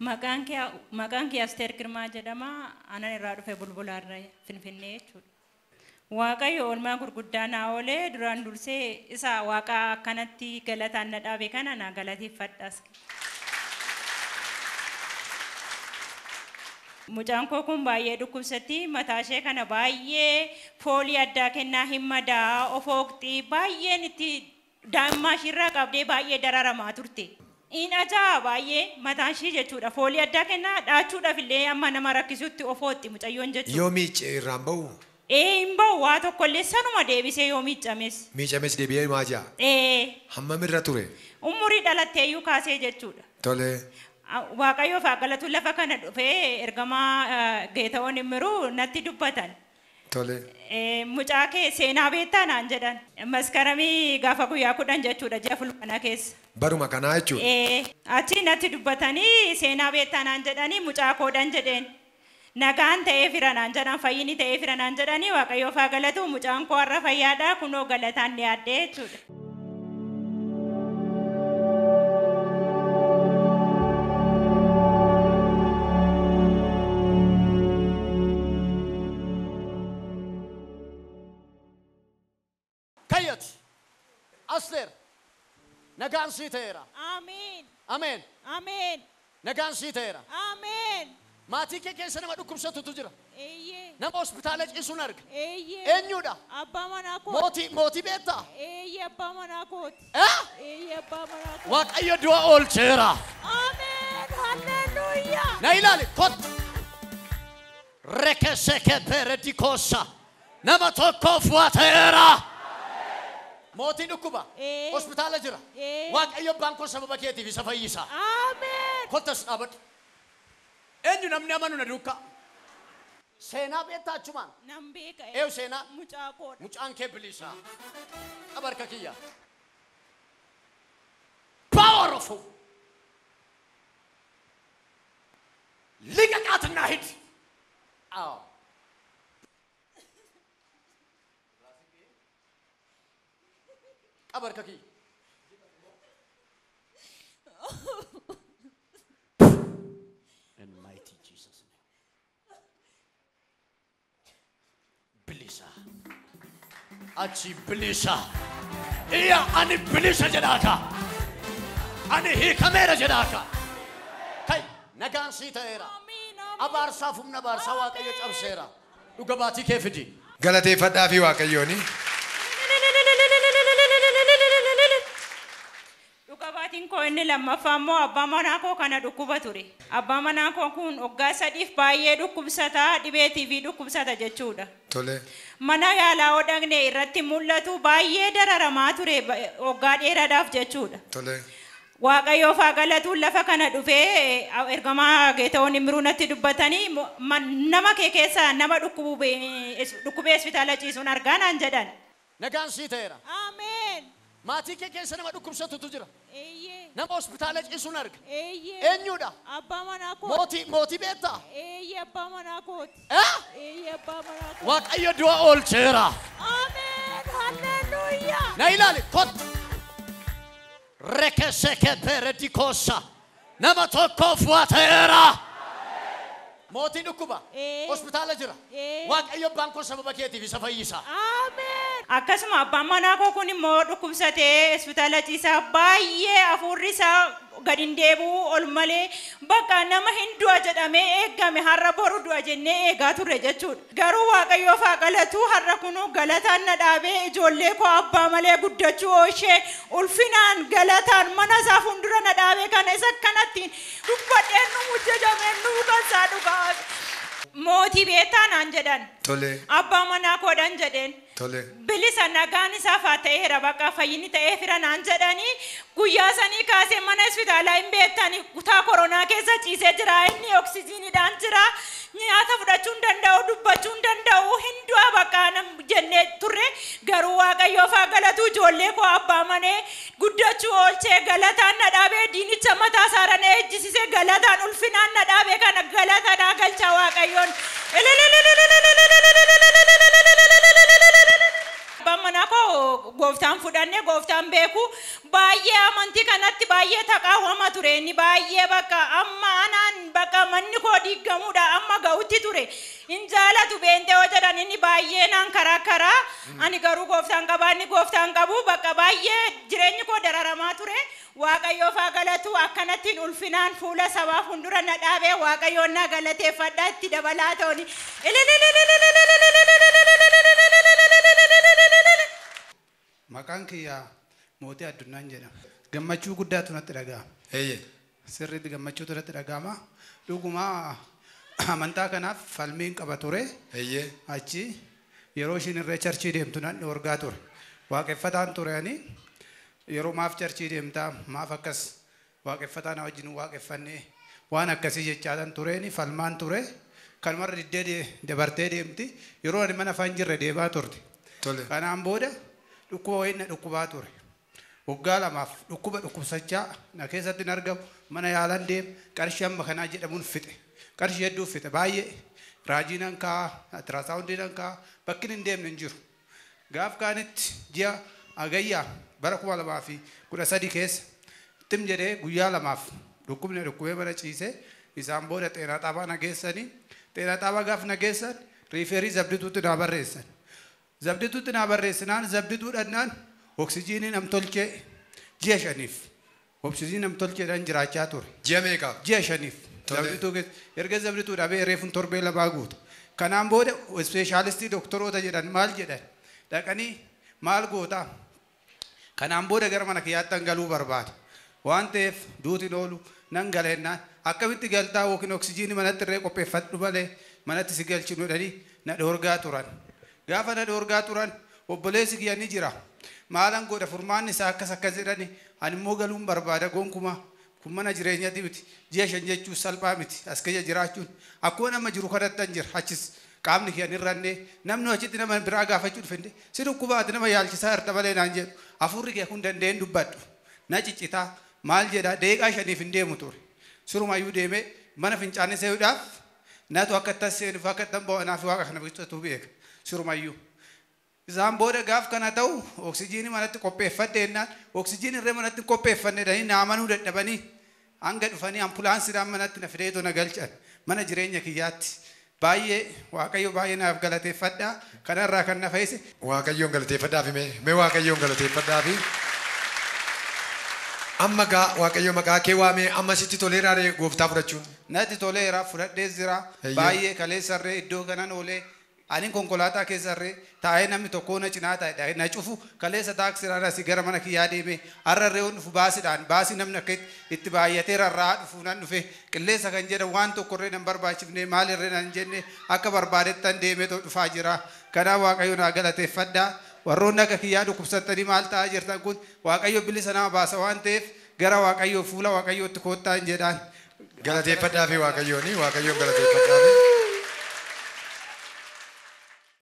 Maqaan kee Asteer Girmaa jedhama. Anan irraa dhufe Bulbulaarraa Finfinnee jechuudha. Waaqayyo oolmaa gurguddaa naa oolee duraan dursee isa waaqa akkanatti galataan na dhaabe kana na galateeffadhaas. Mucaan koo kun baay'ee dhukkubsatti mataa ishee kana baay'ee foolii addaa kennaa himmadaa of oogxii baay'een itti daa'immaa ishiirraa qabdee baay'ee dararamaa turte. In ajaa baay'ee mataa ishee jechuudha foolii addaa kennaa dhaachuudhaaf illee amma nama rakkisutti of ootti mucayyoon jechuudha. Yoo miicee irraan bahu. Imba waa tokko illee sanuma deebisee yoo miicames. Miicames deebi'ee maajaa. Hammam irra ture. Umurii dhalattee iyyuu kaasee jechuudha. Tole. Waaqayyoof galatu lafa kana dhufee ergamaa Geetawoon Immiruu natti dubbatan. Tole. Mucaa kee seenaa beektaa naan jedhan. Maskaramii gaafa guyyaa 10 jechuudha ji'a fulbaana keessa. Baruma kanaa jechuudha. Achi natti dubbatanii seenaa beektaa naan jedhanii mucaa koodhan jedheen. Nagaan ta'ee fira naan jedhan fayyini ta'ee fira naan jedhanii waaqayyoof galatu mucaan koo har'a fayyaadhaa kunoo galataan dhiyaadhee jechuudha. Asteer nagaan sii ta'eera. Amiin. Ameen. Amiin. Nagaan sii ta'eera. Amiin. Maatii kee keessa nama dhukkubsatutu jira. Eeyyee. Nama hospitaala ciisuun arga. Eeyyee. Eenyudha? Abbaa manaa kooti. Mootii beektaa? Eeyyee abbaa manaa kooti. Eeyyee abbaa manaa kooti. Waaqayyo du'a oolcheera. Amiin. Halleluuyaa. Na ilaali kottu. Rekeseke peredikoosa. Nama tokkoof waa ta'eera. Mootiin dhukkuba. Hospitaala jira. Waaqayyo baankoo sababa keetiif isa fayyisa. Amiin. Kottas dhaabadhu. Eenyu namni amanu na duukaa. Seenaa beektaa achumaan. Nan beeka. Eewu seenaa. Mucaa koodha. Mucaan kee bilisaa. Qabarka kiyya. Powerful. Liga qaatinaa hid. Aw. Qabarka kiyya. In mighty Jesus name. Bilisa. Achi bilisa. Iya ani bilisa jedhaka. Ani hiikamera jedhaka. Kai nagaan sii ta'eera. Abaarsaaf humna baarsaa Waaqayyo cabseera. Dhuga baatii kee fidi. Galateeffadhaa fi Waaqayyooni. Dhugabaatiin koo inni lammaffaa immoo abbaa manaa koo kana dhukkuba ture. Abbaa manaa koo kun waggaa 3 baay'ee dhukkubsataa dhibeetii fi dhukkubsata jechuudha. Tole. Mana yaalaa odhanne irratti mul'atu baay'ee dararamaa ture waggaa dheeraadhaaf jechuudha. Tole. Waaqayyoof galatuun lafa kana dhufee ergamaa Geetawoon Immiruu natti dubbatanii nama kee keessaa nama dhukkubee hospitaala ciisuun argaa naan jedhan. Nagaan sii ta'eera. Amiin. Maatii kee keessa nama dhukkubsatutu jira. Eeyyee. Nama hospitaala ciisuun arga. Eeyyee. Eenyudha? Abbaa manaa kooti. Mootii beektaa? Eeyyee abbaa manaa kooti. Eeyyee abbaa manaa kooti. Waaqayyo du'a oolcheera. Amiin. Halleluuyaa. Na ilaali kottu. Rekeseke peredikoosa. Nama tokkoof waa ta'eera. Mootiin dhukkuba. Hospitaala jira. Waaqayyo baankoo sababa keetiif isa fayyisa. Amiin. Akkasuma abbaan manaa koo kun immoo dhukkubsatee hospitaala ciisaa baay'ee hafuurri isaa gadi hin deebi'u ol malee bakka nama hin du'a jedhamee eegame har'a boru du'a jennee eegaa turre jechuudha. Garuu Waaqayyoof galatu har'a kunuu galataan na dhaabee ijoollee koo abbaa malee guddachuu ishee ulfinaan galataan mana isaa fuuldura na dhaabee kana isa akkanattiin dubbadheen nu mujjajameen nu kansaa dhugaa. Mootii beektaa naan jedhan. Tole. Abbaa manaa koodhan jedheen. Tole. Bilisa nagaan isaaf haa ta'eera bakka fayyinni ta'ee fira naan jedhanii guyyaa sanii kaasee mana hospitaalaa hin beektanii kutaa koronaa keessa ciisee jira inni oksijiiniidhaan jira nyaata fudhachuu hin danda'u dubbachuu hin danda'u hin du'a bakka jennee turre garuu Waaqayyoof galatu ijoollee koo abbaa manee guddachuu oolchee galataan na dhaabee diinicha mataa isaarran ejjisisee galataan ulfinaan na dhaabee kana galataan galcha Waaqayyoon. Abbaan manaa koo gooftaan fudhanne gooftaan beeku baay'ee amantii kanatti baay'ee taqaawama ture inni baay'ee bakka amma anaan bakka manni koo diigamuudha amma ga'utti ture in jaalatu beentee yoo jedhan inni baay'ee naan karaa ani garuu gooftaan qabaanni gooftaan qabu bakka baay'ee jireenyi koo dararamaa ture waaqayyoof haa galatu akkanattiin ulfinaan fuula sabaaf hundura na dhaabee waaqayyoon na galateeffadha itti dabalaa ta'uni maqaan kiyyaa mootii addunyaan jedhama. Gammachuu guddaatu natti dhaga'ama. Sirriitti gammachuutu natti dhaga'ama. Dhugumaa amantaa kanaaf falmiin qaba ture. Achi yeroo ishiin irree charchii deemtu nan dhorgaa ture. Waaqeffataan ture ani yeroo maaf charchii deemtaa maaf akkas waaqeffataan wajjin waaqeffannee waan akkasii jechaatan tureeni falmaan ture. Kalmarra diddee dabartee deemti yeroo ani mana afaan jirre deebaa turte. Kanaan booda dhukkuba wayinna dhukkubaa ture. Waggaa lamaaf dhukkubsachaa na keessatti argamu mana yaalan deem qarshii amma kanaa jedhamuun fixe. Qarshii hedduu fixe baay'ee raajiinan kaa tiraasaawundiinan kaa bakki hin deemne hin jiru. Gaaf kaanitti ji'a agayyaa bara 2013 keessa tim jedhee guyyaa lamaaf dhukkubee mana ciisee isaan booda xeenaa xaabaa nageessanii xeenaa xaabaa gaaf nageessan riiferii zabdituutti na barreessan. Zabdituutti na barreessinaan zabdituu dhannaan oksijiinii namtolchee ji'a 5 oksijiinii namtolcheedhaan jiraachaa ture. Ji'a meeqa? Ji'a 5 zabdituu keessa erga zabdituu dhabee reefun torbee labaa guutu. Kanaan booda ispeeshaalistii doktoroota jedhan maal jedhan dhaqanii maal gootaa kanaan booda gara mana kiyyaattan galuu barbaada. Waan ta'eef duutiin oolu nan galeennaan akkamitti galtaa yookiin oksijiinii manatti irree qopheeffadhu malee manatti si galchinu dhanii na dhoorgaa turan. Gaafa na dhoorgaa turan obboleessi kiyya ni jira. Maalan godha furmaanni isaa akkas jedhani ani immoo galuun barbaada gonkumaa kun mana jireenyaati miti ji'a 5 jechuun salphaa miti as keessa jiraachuun akkuma nama jiru kanattan jira achis qaamni kiyya hin irranne namni achitti nama biraa gaafachuu dhufende si dhukkubaati nama yaalchisaa hirta malee naan jedhu afurri kee kun danda'een dubbadhu na ciccitaa maal jedhaa deeqaa 5 hin deemu ture sirumayyuu deemee mana fincaanii seeyuudhaaf natu akka tasseenuuf akka tan bo'anaaf waaqa kana biqiltuu beeka sirumayyuu. Isaan booda gaaf kana ta'u oksijiinii manatti qopheeffadheennaan oksijiinii irree manatti qopheeffanne dhanii naamanuu dadhabanii hanga dhufanii ampulaansiidhaan manatti na fideetoo na galchan mana jireenya kiyyaatti. Baay'ee waaqayyo baay'ee naaf galateeffadhaa kanarraa kan na fayyise. Waaqayyoon galateeffadhaaf mee waaqayyoon galateeffadhaaf. Amma gaa waaqayyo maqaa kee waamee amma sitti toleeraa gooftaa fudhachuun. Natti toleeraa fudhadhee jira baay'ee kaleessarree iddoo kanan oolee. Ani konkolaataa keessarree taa'ee namni tokko na cinaa taa'ee na cufu kaleessa taaksiraan asii gara mana kiyyaa deemee har'arree on dhufu baasiidhaan baasii namni akka itti baay'atee rarraa dhufu nan dhufe qilleessa kan jedhan waan tokkorree nan barbaachifne maalirree nan jenne akka barbaadettan deemee dhufaa jira. Kanaaf waaqayyo naa galateeffadhaa warroonni akka kiyyaa dhukkubsattanii maal ta'aa jirtan kun waaqayyo bilisa nama baasa waan ta'eef gara waaqayyo fuula waaqayyootti koottaa hin jedhaan. Galateeffadhaa fi waaqayyoon galateeffadhaa.